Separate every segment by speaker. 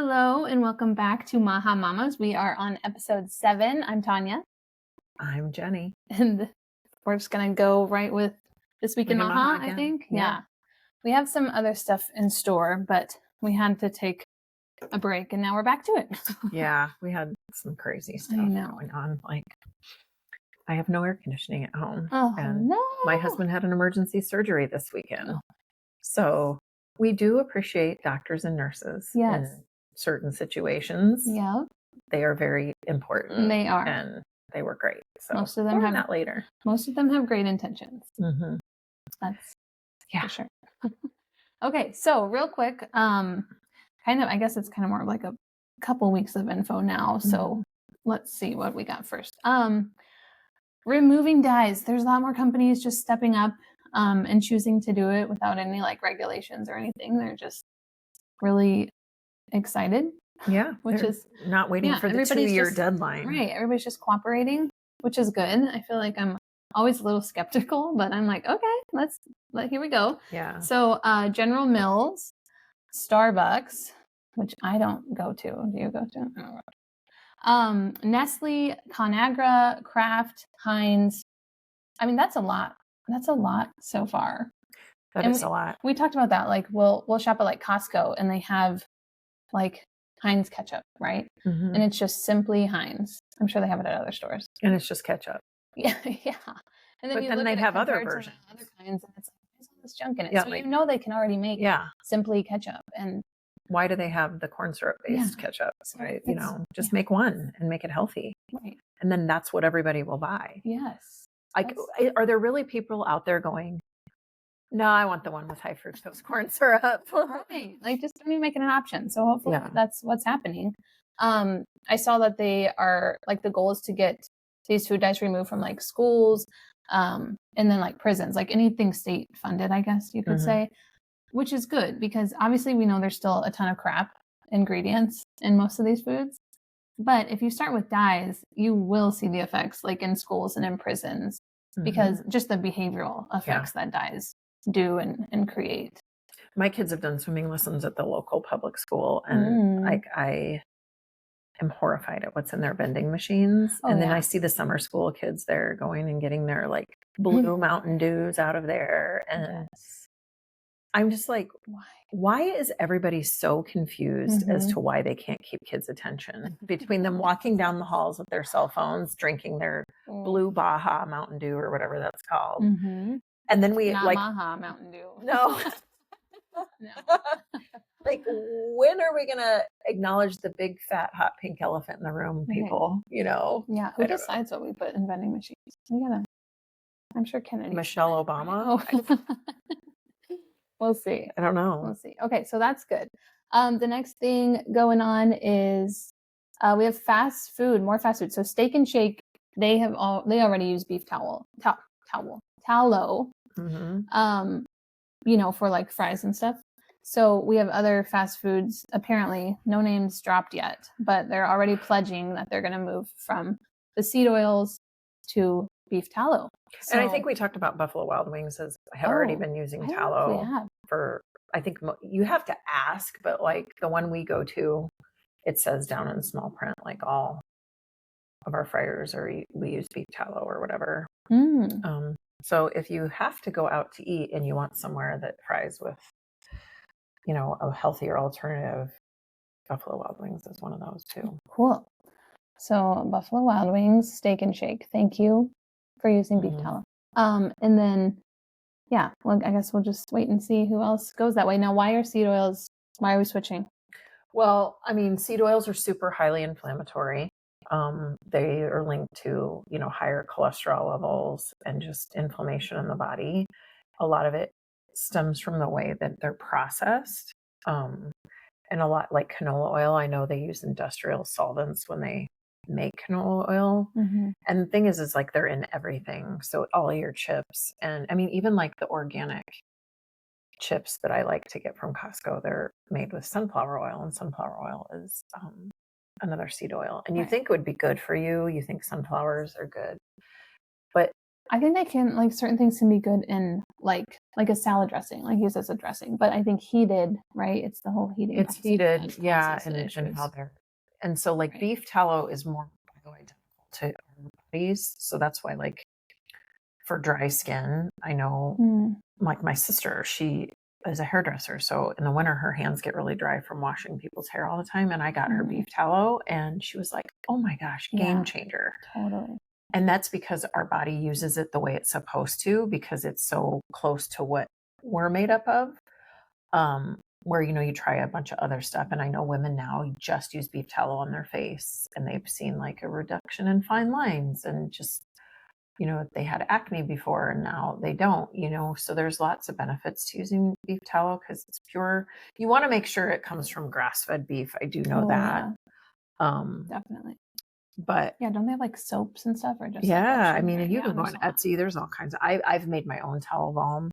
Speaker 1: Hello and welcome back to MAHA Mamas. We are on episode 7. I'm Tonya.
Speaker 2: I'm Jenny.
Speaker 1: And we're just going to go right with This Week in MAHA, I think.
Speaker 2: Yeah.
Speaker 1: We have some other stuff in store, but we had to take a break and now we're back to it.
Speaker 2: Yeah, we had some crazy stuff going on. Like, I have no air conditioning at home.
Speaker 1: Oh,
Speaker 2: and
Speaker 1: no.
Speaker 2: My husband had an emergency surgery this weekend. So we do appreciate doctors and nurses in certain situations.
Speaker 1: Yeah.
Speaker 2: They are very important.
Speaker 1: They are.
Speaker 2: And they were great. So
Speaker 1: most of them have
Speaker 2: that later.
Speaker 1: Most of them have great intentions.
Speaker 2: Mm-hmm.
Speaker 1: That's for sure. Okay, so real quick, I guess it's kind of more of like a couple weeks of info now. So let's see what we got first. Removing dyes. There's a lot more companies just stepping up and choosing to do it without any like regulations or anything. They're just really excited.
Speaker 2: Yeah,
Speaker 1: which is
Speaker 2: not waiting for the 2-year deadline.
Speaker 1: Right. Everybody's just cooperating, which is good. I feel like I'm always a little skeptical, but I'm like, okay, here we go.
Speaker 2: Yeah.
Speaker 1: So General Mills, Starbucks, which I don't go to. Do you go to? I don't go to. Nestle, Conagra, Kraft, Heinz. I mean, that's a lot. That's a lot so far.
Speaker 2: That is a lot.
Speaker 1: We talked about that. Like we'll shop at like Costco and they have like Heinz ketchup, right?
Speaker 2: Mm-hmm.
Speaker 1: And it's just simply Heinz. I'm sure they have it at other stores.
Speaker 2: And it's just ketchup.
Speaker 1: Yeah, yeah. And
Speaker 2: then they have other versions.
Speaker 1: Other kinds, and it's like, there's all this junk in it.
Speaker 2: Yeah,
Speaker 1: so you know they can already make simply ketchup. And
Speaker 2: why do they have the corn syrup based ketchup? Right? Just make one and make it healthy.
Speaker 1: Right.
Speaker 2: And then that's what everybody will buy.
Speaker 1: Yes.
Speaker 2: Like, are there really people out there going, no, I want the one with high fructose corn syrup?
Speaker 1: Right. Like, just don't even make it an option. So hopefully that's what's happening. I saw that they are, like, the goal is to get these food dyes removed from, like, schools, and then, like, prisons, like, anything state funded, I guess you could say, which is good because obviously we know there's still a ton of crap ingredients in most of these foods. But if you start with dyes, you will see the effects, like, in schools and in prisons, because just the behavioral effects that dyes do and create.
Speaker 2: My kids have done swimming lessons at the local public school, and I am horrified at what's in their vending machines. And then I see the summer school kids there going and getting their like blue Mountain Dews out of there, and I'm just like, why is everybody so confused as to why they can't keep kids' attention between them walking down the halls with their cell phones, drinking their blue Baja Mountain Dew or whatever that's called. And then we
Speaker 1: Not
Speaker 2: like
Speaker 1: Maha Mountain Dew.
Speaker 2: No. Like, when are we gonna acknowledge the big fat hot pink elephant in the room, people?
Speaker 1: Yeah. Who decides what we put in vending machines? I'm sure Kennedy.
Speaker 2: Michelle Obama.
Speaker 1: We'll see.
Speaker 2: I don't know.
Speaker 1: We'll see. Okay, so that's good. The next thing going on is we have fast food, more fast food. So Steak and Shake, they already use beef tallow. For like fries and stuff. So we have other fast foods, apparently no names dropped yet, but they're already pledging that they're going to move from the seed oils to beef tallow.
Speaker 2: And I think we talked about Buffalo Wild Wings have already been using tallow for, I think you have to ask, but like the one we go to, it says down in small print, like all of our fryers we use beef tallow or whatever. So if you have to go out to eat and you want somewhere that fries with, a healthier alternative, Buffalo Wild Wings is one of those too.
Speaker 1: Cool. So Buffalo Wild Wings, Steak and Shake. Thank you for using beef tallow. And then, I guess we'll just wait and see who else goes that way. Now, why are we switching?
Speaker 2: Well, I mean, seed oils are super highly inflammatory. They are linked to, higher cholesterol levels and just inflammation in the body. A lot of it stems from the way that they're processed. And a lot like canola oil, I know they use industrial solvents when they make canola oil. And the thing is like they're in everything. So all your chips, and I mean, even like the organic chips that I like to get from Costco, they're made with sunflower oil, and sunflower oil is another seed oil. And you think it would be good for you. You think sunflowers are good. But
Speaker 1: I think they can, like, certain things can be good in like a salad dressing, like used as a dressing, but I think heated, right? It's the whole heating.
Speaker 2: It's heated, yeah, and how they're, and so like beef tallow is more bioidentical to our bodies, so that's why like for dry skin, I know like my sister, she is a hairdresser, so in the winter her hands get really dry from washing people's hair all the time, and I got her beef tallow and she was like, oh my gosh, game changer.
Speaker 1: Totally.
Speaker 2: And that's because our body uses it the way it's supposed to, because it's so close to what we're made up of. Where, you know, you try a bunch of other stuff, and I know women now just use beef tallow on their face and they've seen like a reduction in fine lines, and just, you know, they had acne before and now they don't, you know, so there's lots of benefits to using beef tallow because it's pure. You want to make sure it comes from grass-fed beef. I do know that. Yeah.
Speaker 1: Definitely.
Speaker 2: But
Speaker 1: yeah, don't they have like soaps and stuff, or just
Speaker 2: yeah, I mean, you can go on Etsy. There's all kinds of. I've made my own towel balm.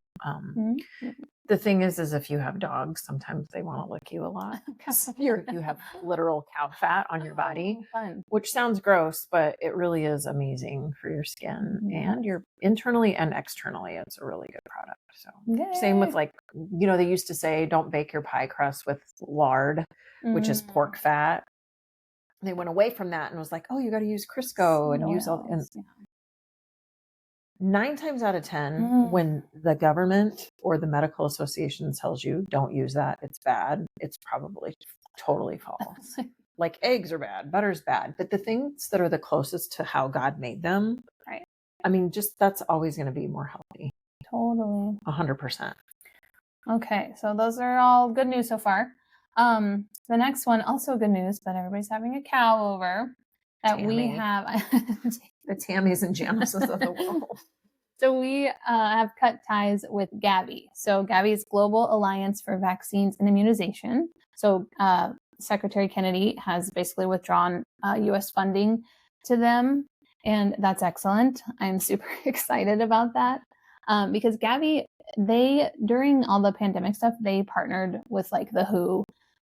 Speaker 2: The thing is if you have dogs, sometimes they want to lick you a lot because you have literal cow fat on your body, which sounds gross, but it really is amazing for your skin and your internally and externally. It's a really good product. So same with like, you know, they used to say don't bake your pie crust with lard, which is pork fat. They went away from that and was like, oh, you got to use Crisco and use all. And 9 times out of 10, when the government or the medical association tells you don't use that, it's bad, it's probably totally false. Like eggs are bad, butter's bad, but the things that are the closest to how God made them,
Speaker 1: right?
Speaker 2: I mean, just that's always going to be more healthy.
Speaker 1: Totally.
Speaker 2: 100%.
Speaker 1: Okay, so those are all good news so far. The next one, also good news, but everybody's having a cow over. That we have
Speaker 2: the Tammys and Janices of the world.
Speaker 1: So we have cut ties with Gavi. So Gavi is Global Alliance for Vaccines and Immunization. So Secretary Kennedy has basically withdrawn U.S. funding to them, and that's excellent. I'm super excited about that because Gavi, during all the pandemic stuff, they partnered with like the WHO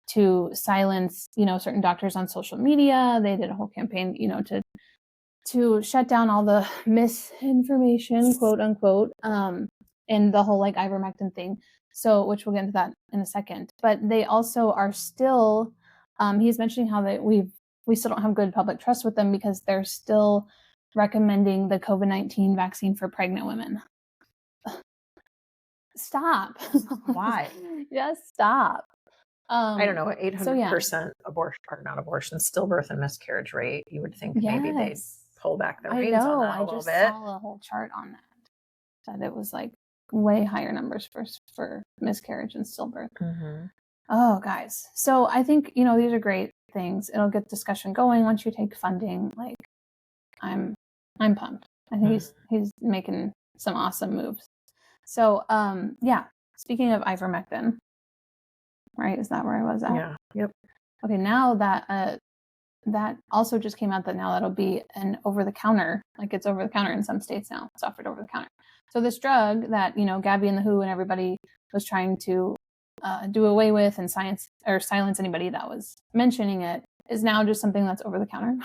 Speaker 1: to silence, you know, certain doctors on social media. They did a whole campaign, you know, to shut down all the misinformation, quote unquote, and the whole like ivermectin thing. So, which we'll get into that in a second. But they also are still, he's mentioning how that we still don't have good public trust with them because they're still recommending the COVID-19 vaccine for pregnant women. Stop.
Speaker 2: Why?
Speaker 1: Just stop.
Speaker 2: I don't know, 800% abortion, or not abortion, stillbirth and miscarriage rate. You would think maybe they'd pull back the reins on that a little bit. I
Speaker 1: saw a whole chart on that it was like way higher numbers for miscarriage and stillbirth. Oh, guys. So I think, you know, these are great things. It'll get discussion going once you take funding. Like, I'm pumped. I think he's making some awesome moves. So, yeah. Speaking of ivermectin, right? Is that where I was at?
Speaker 2: Yeah. Yep.
Speaker 1: Okay. Now that that also just came out that now that'll be an over-the-counter, like it's over-the-counter in some states now. It's offered over-the-counter. So this drug that, you know, Gavi and the WHO and everybody was trying to do away with and silence anybody that was mentioning it is now just something that's over-the-counter.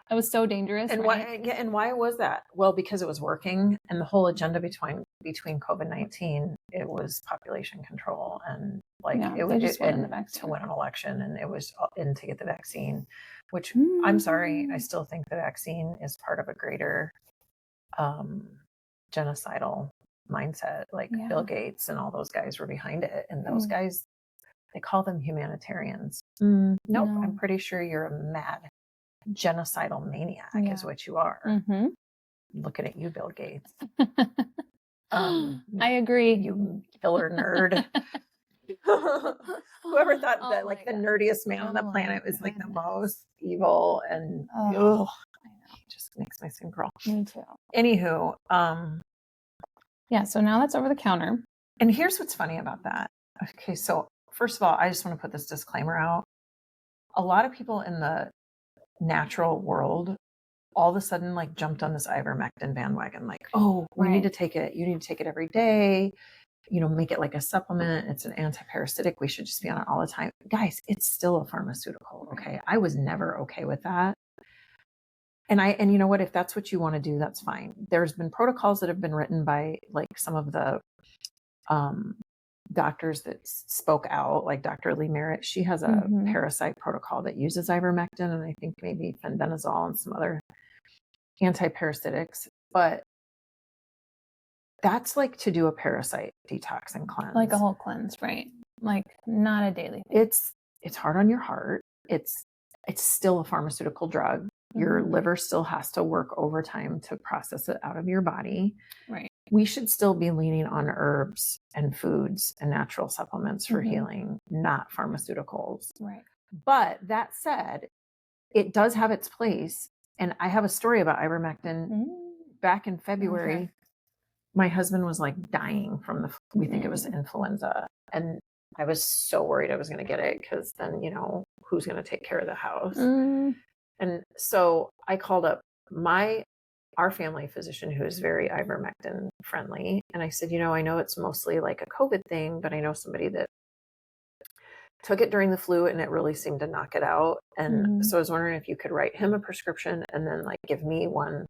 Speaker 1: That was so dangerous.
Speaker 2: And
Speaker 1: right?
Speaker 2: why was that? Well, because it was working, and the whole agenda between COVID-19, it was population control and like it was to win an election, and it was and to get the vaccine, which I'm sorry, I still think the vaccine is part of a greater genocidal mindset. Like Bill Gates and all those guys were behind it, and those guys, they call them humanitarians. Nope, no. I'm pretty sure you're a mad genocidal maniac is what you are. Looking at you, Bill Gates.
Speaker 1: I agree.
Speaker 2: You killer nerd. Whoever thought that like the nerdiest man on the planet was like the most evil, and it just makes my skin crawl.
Speaker 1: Me too.
Speaker 2: Anywho,
Speaker 1: yeah, so now that's over the counter.
Speaker 2: And here's what's funny about that. Okay, so first of all, I just want to put this disclaimer out. A lot of people in the natural world all of a sudden like jumped on this ivermectin bandwagon, like, oh, we need to take it, you need to take it every day, you know, make it like a supplement, it's an antiparasitic, we should just be on it all the time. Guys, it's still a pharmaceutical. Okay, I was never okay with that, And you know what, if that's what you want to do, that's fine. There's been protocols that have been written by like some of the doctors that spoke out, like Dr. Lee Merritt. She has a parasite protocol that uses ivermectin and I think maybe fenbendazole and some other antiparasitics. But that's like to do a parasite detox and cleanse.
Speaker 1: Like a whole cleanse, right? Like not a daily thing.
Speaker 2: It's hard on your heart. It's still a pharmaceutical drug. Your liver still has to work overtime to process it out of your body.
Speaker 1: Right.
Speaker 2: We should still be leaning on herbs and foods and natural supplements for healing, not pharmaceuticals.
Speaker 1: Right.
Speaker 2: But that said, it does have its place. And I have a story about ivermectin. Back in February, my husband was like dying from we think it was influenza. And I was so worried I was going to get it because then, you know, who's going to take care of the house? And so I called up our family physician, who is very ivermectin friendly. And I said, you know, I know it's mostly like a COVID thing, but I know somebody that took it during the flu and it really seemed to knock it out. And so I was wondering if you could write him a prescription and then like give me one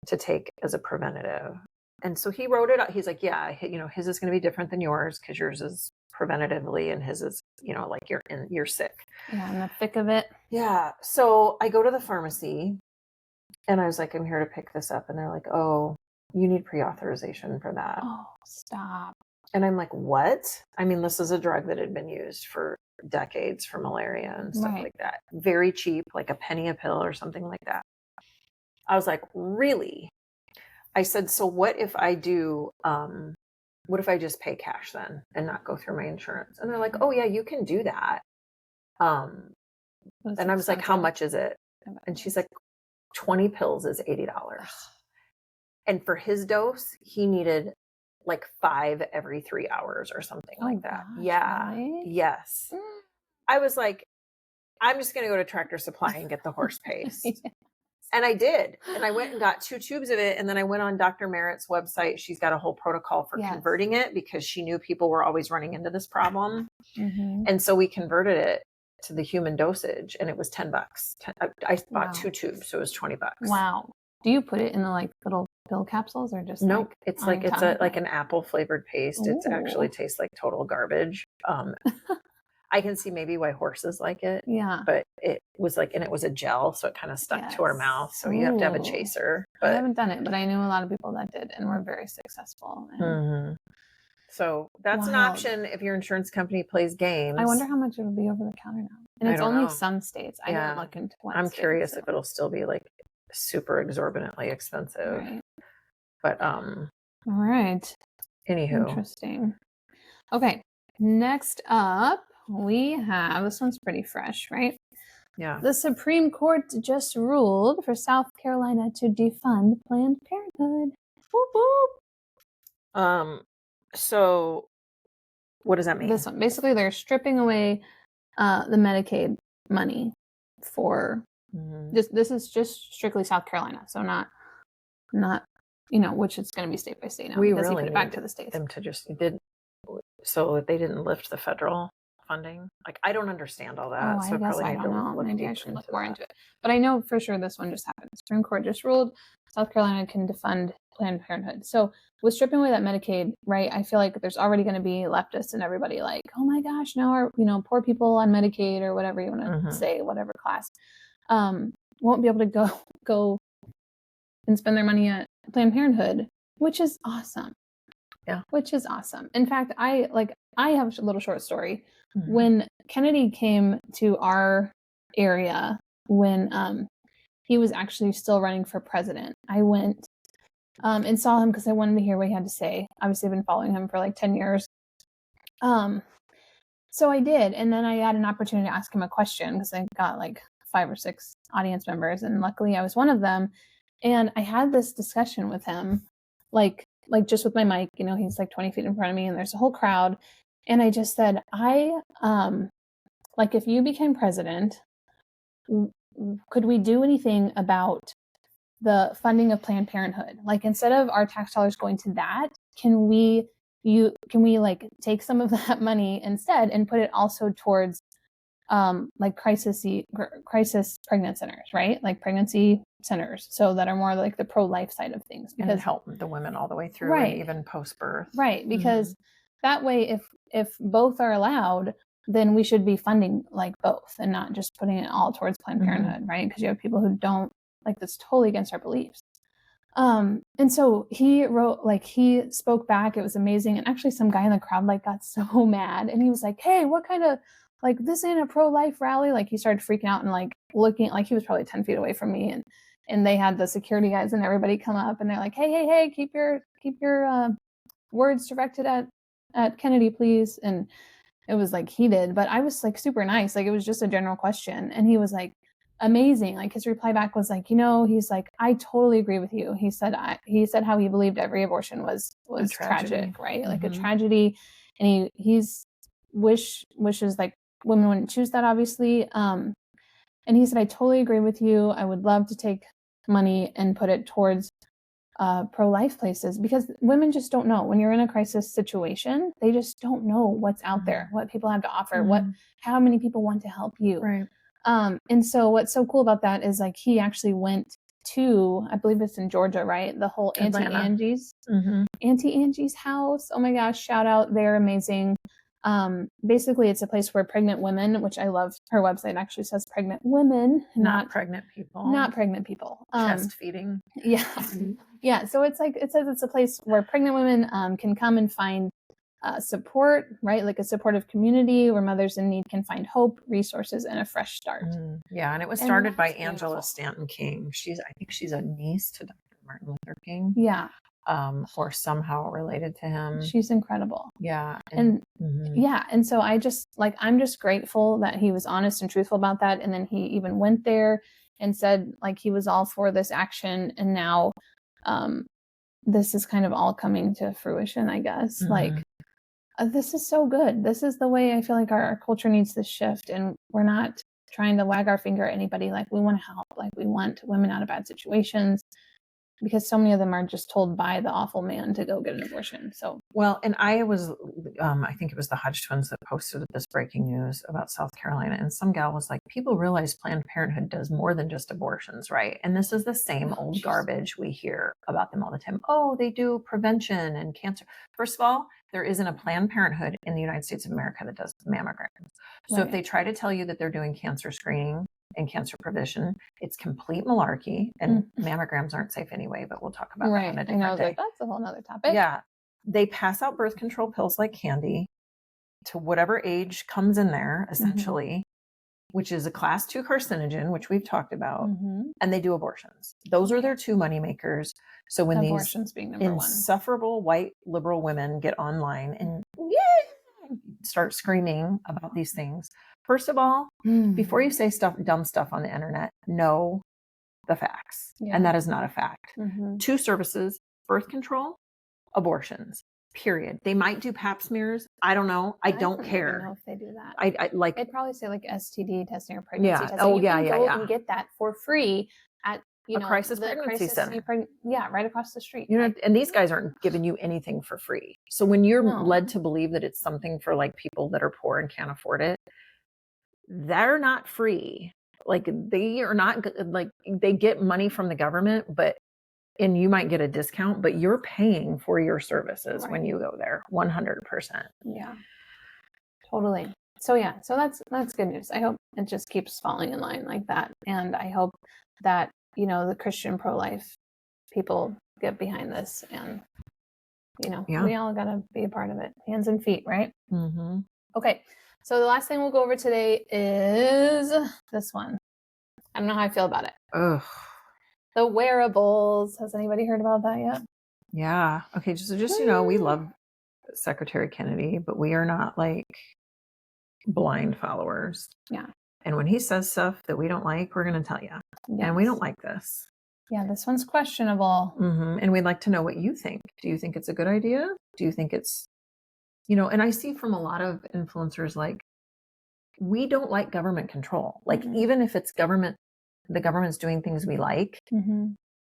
Speaker 2: to take as a preventative. And so he wrote it out. He's like, yeah, you know, his is going to be different than yours because yours is preventatively and his is, you know, like you're sick.
Speaker 1: Yeah, in the thick of it.
Speaker 2: Yeah. So I go to the pharmacy and I was like, I'm here to pick this up. And they're like, oh, you need pre-authorization for that.
Speaker 1: Oh, stop.
Speaker 2: And I'm like, what? I mean, this is a drug that had been used for decades for malaria and stuff like that. Very cheap, like a penny a pill or something like that. I was like, really? I said, so what if I do, what if I just pay cash then and not go through my insurance? And they're like, oh yeah, you can do that. And I was like, how much is it? And she's like, 20 pills is $80. And for his dose, he needed like 5 every 3 hours or something like that.
Speaker 1: Gosh,
Speaker 2: Yeah.
Speaker 1: really?
Speaker 2: Yes. I was like, I'm just going to go to Tractor Supply and get the horse paste. And I did. And I went and got 2 tubes of it. And then I went on Dr. Merritt's website. She's got a whole protocol for converting it because she knew people were always running into this problem. And so we converted it to the human dosage and it was $10. I bought 2 tubes. So it was $20.
Speaker 1: Wow. Do you put it in the like little pill capsules or just
Speaker 2: nope?
Speaker 1: Like
Speaker 2: it's like, it's like an apple flavored paste. It actually tastes like total garbage. I can see maybe why horses like it.
Speaker 1: Yeah.
Speaker 2: But it was like, and it was a gel, so it kind of stuck to our mouth. So you have to have a chaser. But
Speaker 1: I haven't done it, but I knew a lot of people that did and were very successful. And
Speaker 2: so that's an option if your insurance company plays games.
Speaker 1: I wonder how much it would be over the counter now. And it's only some states. I didn't look into one.
Speaker 2: I'm curious if it'll still be like super exorbitantly expensive.
Speaker 1: Right.
Speaker 2: But
Speaker 1: all right.
Speaker 2: Anywho.
Speaker 1: Interesting. Okay. Next up, we have, this one's pretty fresh, right?
Speaker 2: Yeah.
Speaker 1: The Supreme Court just ruled for South Carolina to defund Planned Parenthood. Whoop, whoop.
Speaker 2: So what does that mean?
Speaker 1: This one, basically they're stripping away the Medicaid money for this is just strictly South Carolina. So not, you know, which is going to be state by state now.
Speaker 2: We
Speaker 1: because
Speaker 2: really
Speaker 1: need back to the states.
Speaker 2: Them to just so they didn't lift the federal funding. Like, I don't understand all that.
Speaker 1: I guess I don't know. Maybe I should look more into it. But I know for sure this one just happened. The Supreme Court just ruled South Carolina can defund Planned Parenthood. So with stripping away that Medicaid, right, I feel like there's already going to be leftists and everybody like, oh my gosh, now our, you know, poor people on Medicaid or whatever you want to say, whatever class, won't be able to go and spend their money at Planned Parenthood, which is awesome.
Speaker 2: Yeah.
Speaker 1: Which is awesome. In fact, I have a little short story. When Kennedy came to our area, when he was actually still running for president, I went and saw him because I wanted to hear what he had to say. Obviously, I've been following him for like 10 years. So I did. And then I had an opportunity to ask him a question because I got like 5 or 6 audience members. And luckily I was one of them. And I had this discussion with him, like just with my mic, you know, he's like 20 feet in front of me and there's a whole crowd. And I just said, like, if you became president, could we do anything about the funding of Planned Parenthood? Like, instead of our tax dollars going to that, can we like take some of that money instead and put it also towards like crisis pregnant centers, right? Like pregnancy centers, so that are more like the pro-life side of things,
Speaker 2: because and help the women all the way through,
Speaker 1: right,
Speaker 2: and even post-birth.
Speaker 1: Right, because that way, if both are allowed, then we should be funding like both and not just putting it all towards Planned Parenthood, right? Because you have people who don't, like, that's totally against our beliefs. And so he wrote, like, he spoke back. It was amazing. And actually some guy in the crowd, like, got so mad, and he was like, hey, what kind of, like, this ain't a pro-life rally. Like, he started freaking out and like looking, like, he was probably 10 feet away from me, and they had the security guys and everybody come up, and they're like, hey, keep your words directed at Kennedy, please. And it was like heated, but I was like super nice. Like, it was just a general question. And he was like, amazing. Like, his reply back was like, he's like, I totally agree with you. He said how he believed every abortion was tragic, right? Like a tragedy. And he's wishes like women wouldn't choose that, obviously. And he said, I totally agree with you. I would love to take money and put it towards pro-life places, because women just don't know. When you're in a crisis situation, they just don't know what's out there, what people have to offer, how many people want to help you.
Speaker 2: Right.
Speaker 1: And so what's so cool about that is, like, he actually went to, I believe it's in Georgia, right? The whole Auntie Angie's house. Oh my gosh, shout out. They're amazing. Basically it's a place where pregnant women, which I love, her website actually says pregnant women, not pregnant people.
Speaker 2: Chest feeding.
Speaker 1: Yeah. Yeah. So it's like, it says it's a place where pregnant women can come and find support, right? Like a supportive community where mothers in need can find hope, resources, and a fresh start.
Speaker 2: Yeah. And it was started by Angela Stanton King. I think she's a niece to Dr. Martin Luther King.
Speaker 1: Yeah.
Speaker 2: Or somehow related to him.
Speaker 1: She's incredible.
Speaker 2: Yeah.
Speaker 1: And yeah. And so I'm just grateful that he was honest and truthful about that. And then he even went there and said, like, he was all for this action. And now this is kind of all coming to fruition, I guess. Like, this is so good. This is the way I feel like our culture needs this shift. And we're not trying to wag our finger at anybody. Like, we want to help. Like, we want women out of bad situations, because so many of them are just told by the awful man to go get an abortion. So,
Speaker 2: well, and I was, I think it was the Hodge twins that posted this breaking news about South Carolina. And some gal was like, people realize Planned Parenthood does more than just abortions, right? And this is the same old garbage we hear about them all the time. Oh, they do prevention and cancer. First of all, there isn't a Planned Parenthood in the United States of America that does mammograms. So if they try to tell you that they're doing cancer screening and cancer prevention, it's complete malarkey, and mammograms aren't safe anyway, but we'll talk about that on a different day.
Speaker 1: Like, that's a whole nother topic.
Speaker 2: Yeah. They pass out birth control pills like candy to whatever age comes in there, essentially, which is a class 2 carcinogen, which we've talked about, and they do abortions. Those are their two money makers. So when
Speaker 1: abortions being number
Speaker 2: insufferable white liberal women get online and start screaming about these things, first of all, before you say dumb stuff on the internet, know the facts. Yeah. And that is not a fact. 2 services: birth control, abortions, period. They might do pap smears. I don't know. I don't care.
Speaker 1: Even know if they do that.
Speaker 2: I like,
Speaker 1: they'd probably say like STD testing or pregnancy testing.
Speaker 2: Oh,
Speaker 1: you can go and get that for free at a
Speaker 2: crisis pregnancy center.
Speaker 1: Right across the street.
Speaker 2: And these guys aren't giving you anything for free. So when you're led to believe that it's something for like people that are poor and can't afford it, they're not free. Like, they are not, like, they get money from the government, and you might get a discount, but you're paying for your services when you go there 100%.
Speaker 1: Yeah, totally. So yeah, so that's good news. I hope it just keeps falling in line like that. And I hope that, the Christian pro-life people get behind this, and, we all got to be a part of it. Hands and feet, right? Okay. So the last thing we'll go over today is this one. I don't know how I feel about it.
Speaker 2: Ugh.
Speaker 1: The wearables. Has anybody heard about that yet?
Speaker 2: Yeah. Okay. Just we love Secretary Kennedy, but we are not like blind followers.
Speaker 1: Yeah.
Speaker 2: And when he says stuff that we don't like, we're going to tell you. Yes. And we don't like this.
Speaker 1: Yeah, this one's questionable.
Speaker 2: And we'd like to know what you think. Do you think it's a good idea? Do you think it's, and I see from a lot of influencers, like, we don't like government control. Like, even if it's the government's doing things we like,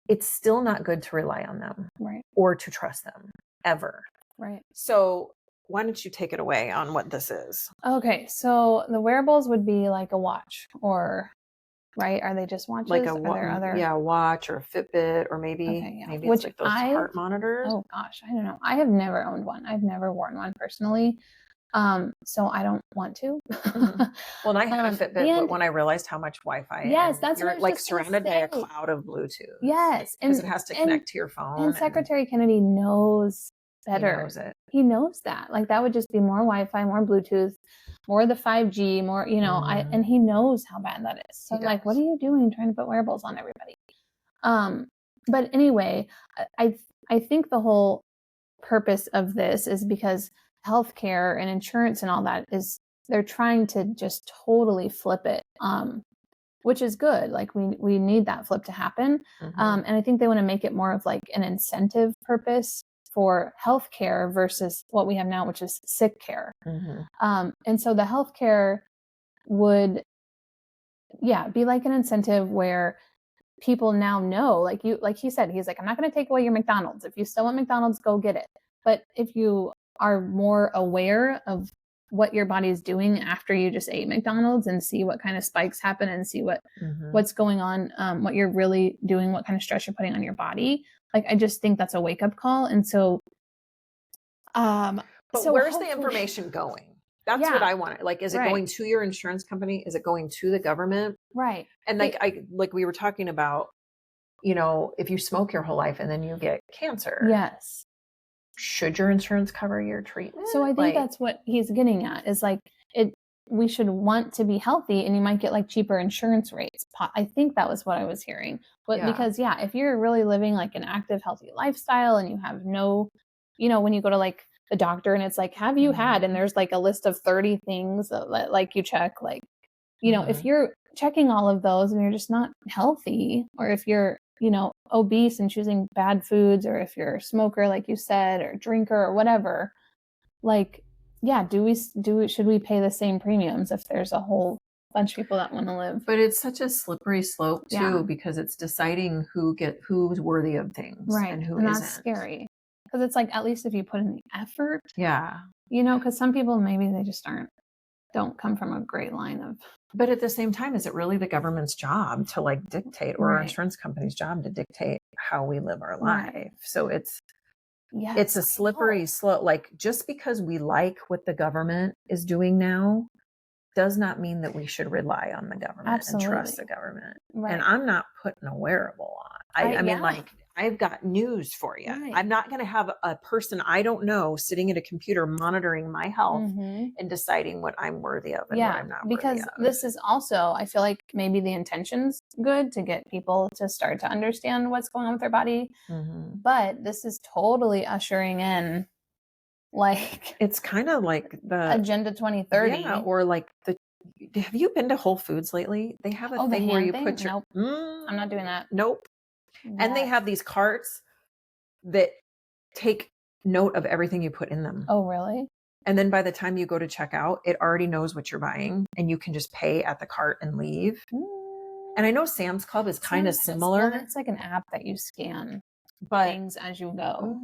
Speaker 2: it's still not good to rely on them,
Speaker 1: right,
Speaker 2: or to trust them ever.
Speaker 1: Right.
Speaker 2: So why don't you take it away on what this is?
Speaker 1: Okay. So the wearables would be like a watch or right? Are they just watches?
Speaker 2: Like
Speaker 1: Are there other?
Speaker 2: watch or a Fitbit, or maybe
Speaker 1: Which
Speaker 2: it's like those heart monitors.
Speaker 1: Oh gosh, I don't know. I have never owned one. I've never worn one personally. So I don't want to.
Speaker 2: Well, and I had a Fitbit, but when I realized how much Wi-Fi,
Speaker 1: yes, that's
Speaker 2: you're
Speaker 1: what I was
Speaker 2: like
Speaker 1: just gonna
Speaker 2: surrounded by a
Speaker 1: say.
Speaker 2: cloud of Bluetooth.
Speaker 1: Yes,
Speaker 2: because it has to connect to your phone.
Speaker 1: And Secretary Kennedy knows better.
Speaker 2: He knows it.
Speaker 1: He knows that. Like that would just be more Wi-Fi, more Bluetooth, more of the 5G, more, and he knows how bad that is. So like, what are you doing trying to put wearables on everybody? But anyway, I think the whole purpose of this is because healthcare and insurance and all that is they're trying to just totally flip it. Which is good. Like we need that flip to happen. And I think they want to make it more of like an incentive purpose for healthcare versus what we have now, which is sick care. And so the healthcare would, be like an incentive where people now know, like he said, he's like, I'm not going to take away your McDonald's. If you still want McDonald's, go get it. But if you are more aware of what your body is doing after you just ate McDonald's and see what kind of spikes happen and see what's going on, what you're really doing, what kind of stress you're putting on your body. Like, I just think that's a wake up call. And so,
Speaker 2: but where's the information going? That's what I want. Like, is it going to your insurance company? Is it going to the government?
Speaker 1: Right.
Speaker 2: And like we were talking about, if you smoke your whole life and then you get cancer.
Speaker 1: Yes.
Speaker 2: Should your insurance cover your treatment?
Speaker 1: So I think that's what he's getting at is like we should want to be healthy and you might get like cheaper insurance rates. I think that was what I was hearing. But because if you're really living like an active, healthy lifestyle and you have no, when you go to like the doctor and it's like, have you had, and there's like a list of 30 things that like you check, like, if you're checking all of those and you're just not healthy, or if you're, obese and choosing bad foods, or if you're a smoker, like you said, or drinker or whatever, like, should we pay the same premiums if there's a whole bunch of people that want to live?
Speaker 2: But it's such a slippery slope too, because it's deciding who's worthy of things and who isn't.
Speaker 1: That's scary. Because it's like, at least if you put in the effort, because some people, maybe they just don't come from a great line of.
Speaker 2: But at the same time, is it really the government's job to like dictate, or our insurance company's job to dictate how we live our life? So it's a slippery slope. Like, just because we like what the government is doing now does not mean that we should rely on the government and trust the government. And I'm not putting a wearable on. I mean, like, I've got news for you. I'm not going to have a person I don't know sitting at a computer monitoring my health and deciding what I'm worthy of and what I'm not
Speaker 1: because
Speaker 2: worthy of.
Speaker 1: This is also, I feel like maybe the intention's good to get people to start to understand what's going on with their body. But this is totally ushering in, like,
Speaker 2: it's kind of like the
Speaker 1: Agenda 2030.
Speaker 2: Or like have you been to Whole Foods lately? They have a thing where you put your...
Speaker 1: Nope. I'm not doing that.
Speaker 2: Nope. And they have these carts that take note of everything you put in them.
Speaker 1: Oh, really?
Speaker 2: And then by the time you go to check out, it already knows what you're buying and you can just pay at the cart and leave. And I know Sam's Club is kind of similar.
Speaker 1: Well, it's like an app that you scan things as you go.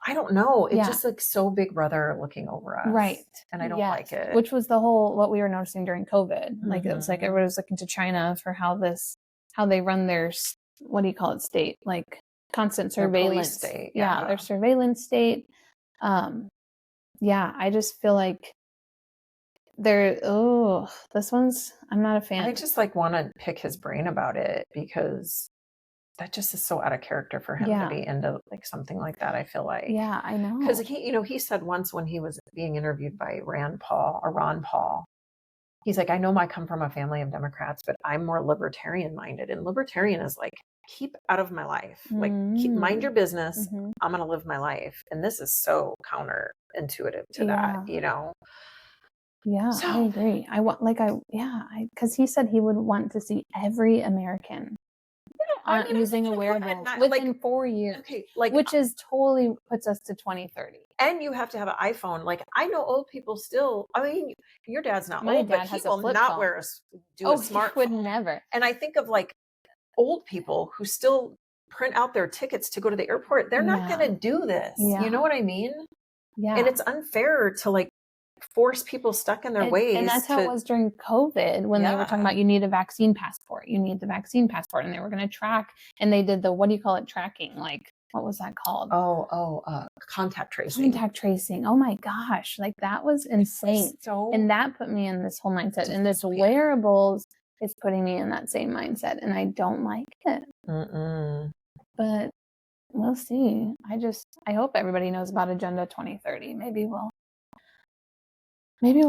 Speaker 2: I don't know. It's just like so Big Brother looking over us.
Speaker 1: Right.
Speaker 2: And I don't like it.
Speaker 1: Which was what we were noticing during COVID. Like, it was like everybody was looking to China for how they run their, what do you call it, state? Like, constant surveillance
Speaker 2: state.
Speaker 1: Their surveillance state. I just feel like this one's, I'm not a fan.
Speaker 2: I just like want to pick his brain about it, because that just is so out of character for him to be into like something like that. I feel like,
Speaker 1: I know,
Speaker 2: because he said once when he was being interviewed by Ron Paul, he's like, I know I come from a family of Democrats, but I'm more libertarian minded, and libertarian is like, keep out of my life, like mind your business. I'm gonna live my life, and this is so counterintuitive to that,
Speaker 1: So, I agree. I want, like, because he said he would want to see every American using a wearable within 4 years, which is totally puts us to 2030.
Speaker 2: And you have to have an iPhone. Like, I know old people still. I mean, your dad's not old, but he will not do a smartphone.
Speaker 1: He would never.
Speaker 2: And I think of like old people who still print out their tickets to go to the airport. They're not going to do this. You know what I mean?
Speaker 1: Yeah.
Speaker 2: And it's unfair to like force people stuck in their ways.
Speaker 1: And that's how it was during COVID when they were talking about you need a vaccine passport. You need the vaccine passport. And they were going to track, and they did the, what do you call it, tracking? Like, what was that called?
Speaker 2: Contact tracing.
Speaker 1: Contact tracing. Oh my gosh. Like that was insane. And that put me in this whole mindset. And this wearables is putting me in that same mindset. And I don't like it. But we'll see. I hope everybody knows about Agenda 2030. Maybe we'll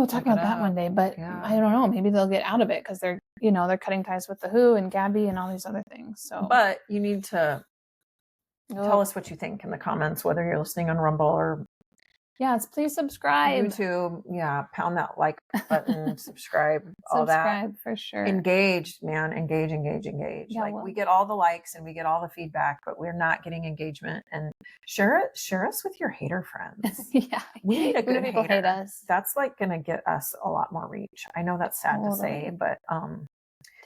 Speaker 1: talk about that one day, but I don't know. Maybe they'll get out of it because they're cutting ties with the WHO and Gavi and all these other things. So,
Speaker 2: but you need to tell us what you think in the comments, whether you're listening on Rumble or
Speaker 1: please subscribe.
Speaker 2: YouTube, pound that like button, subscribe, all that.
Speaker 1: Subscribe for sure.
Speaker 2: Engaged, man, engage. Yeah, we get all the likes and we get all the feedback, but we're not getting engagement. And share us with your hater friends. We need a good
Speaker 1: people
Speaker 2: hater.
Speaker 1: Hate us.
Speaker 2: That's like going to get us a lot more reach. I know that's sad to say, but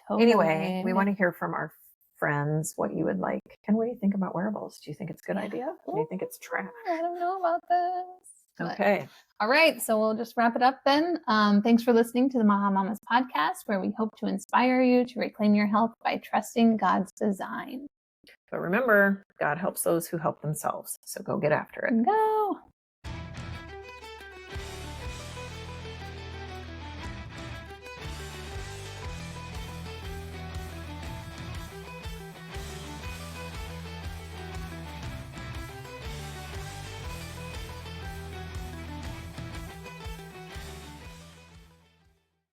Speaker 2: anyway, we want to hear from our friends what you would like. And what do you think about wearables? Do you think it's a good idea? Or do you think it's trash?
Speaker 1: I don't know about this.
Speaker 2: Okay.
Speaker 1: All right. So we'll just wrap it up then. Thanks for listening to the MAHA Mamas podcast, where we hope to inspire you to reclaim your health by trusting God's design.
Speaker 2: But remember, God helps those who help themselves. So go get after it.
Speaker 1: Go.